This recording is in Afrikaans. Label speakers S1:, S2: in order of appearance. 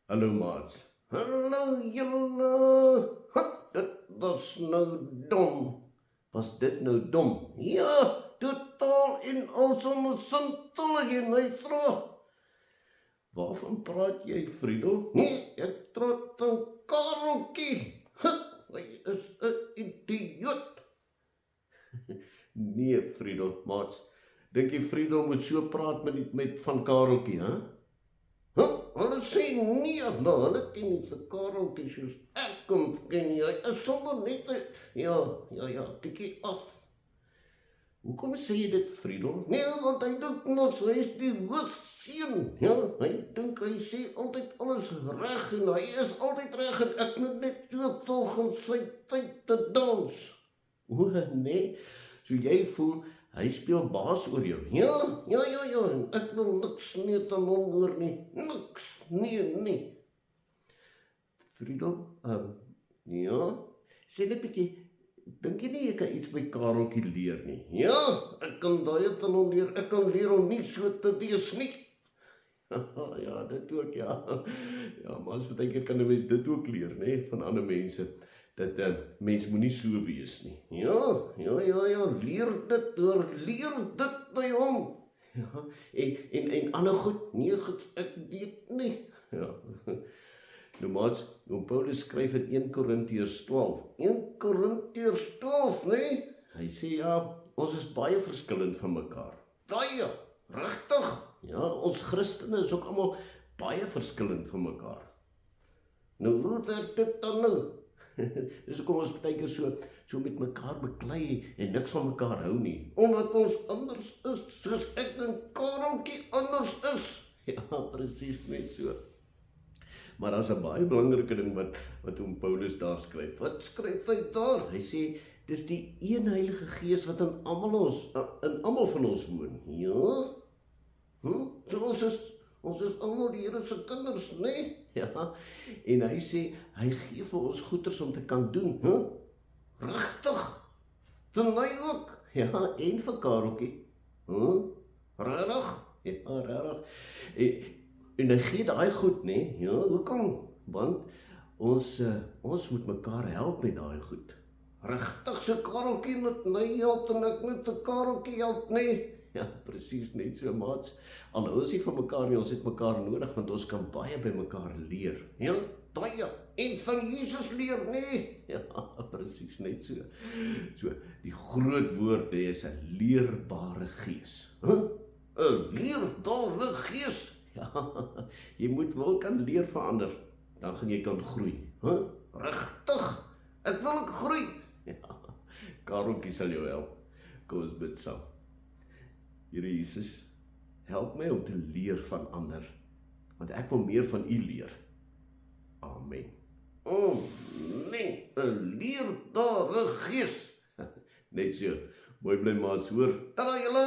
S1: Hallo maats. Hallo julle. Dit was nou dom. Was dit nou dom? Ja, totaal en al sonder sintulle jy my vraag. Waarvan praat jy, Friedel? Nee, ek praat van Kareltjie. Hy is 'n idioot. Nee, Friedel, maats. Dink jy Friedel moet so praat met van Kareltjie, hè? Hulle sê nee, maar hulle ken nie vir Kareltjie soos ek kom ken jy. Hy is sommer net 'n ja, tikkie af. Hoekom sê jy dit, Friedel? Nee, want hy dink ons hy is die hoofseun. Ja, hy dink hy sê altyd alles reg en hy is altyd reg en ek moet net so volgens sy tyd te dans. O nee, so jy voel hy speel baas oor jou. Ja, en ek wil niks meer aan hom hoor nie. Niks, nee. Friedel, ja, sê net 'n bietjie, dink jy nie jy kan iets by Kareltjie leer nie? Ja, ek kan baie van hom leer. Ek kan leer om nie so te wees nie. Ja, dit ook, ja. Ja, maar as partykeer kan 'n mens dit ook leer, né, van ander mense. Dat mens moenie so wees nie. Ja, leer dit by hom. Ja, en ander goed, nee, goed, ek weet nie. Ja. Nou maats, Paulus skryf in 1 Korintiërs 12. 1 Korintiërs 12, nee? Hy sê ja, ons is baie verskillend van mekaar. Baie, regtig? Ja, ons Christene is ook almal baie verskillend van mekaar. Nou, hoe werk dit dan nou? Dis hoekom ons partykeer so met mekaar beklei en niks van mekaar hou nie. Omdat ons anders is, soos ek en Kareltjie anders is. Ja, presies net so. Maar daar's 'n baie belangrike ding wat Paulus daar skryf. Wat skryf hy daar? Hy sê, dis die een Heilige Gees wat in almal van ons woon. Ja? So ons is almal die Here se kinders, né? Ja, en hy sê, hy gee vir ons goeders om te kan doen. Regtig? Vir my ook? Ja, en vir Kareltjie. Regtig? Ja, regtig. En hy gee daai goed, né? Ja, hoekom? Want ons moet mekaar help met daai goed. Regtig, so Kareltjie moet my help en ek moet vir Kareltjie help, né? Ja, presies net so, maats. Alhoewel ons nie van mekaar nie, ons het mekaar nodig, want ons kan baie by mekaar leer. Ja, baie. En van Jesus leer, nee. Ja, presies net so. So, die groot woord is 'n leerbare gees. 'n leerbare gees? Ja, jy moet wel kan leer verander, dan gaan jy kan groei. Regtig? Ek wil ook groei. Ja, Kareltjie sal jou help. Kom ons bid saam. Here Jesus, help my om te leer van ander, want ek wil meer van U leer. Amen. Nee, 'n leerbare gees. Net so, mooi bly maats, hoor. Tada julle!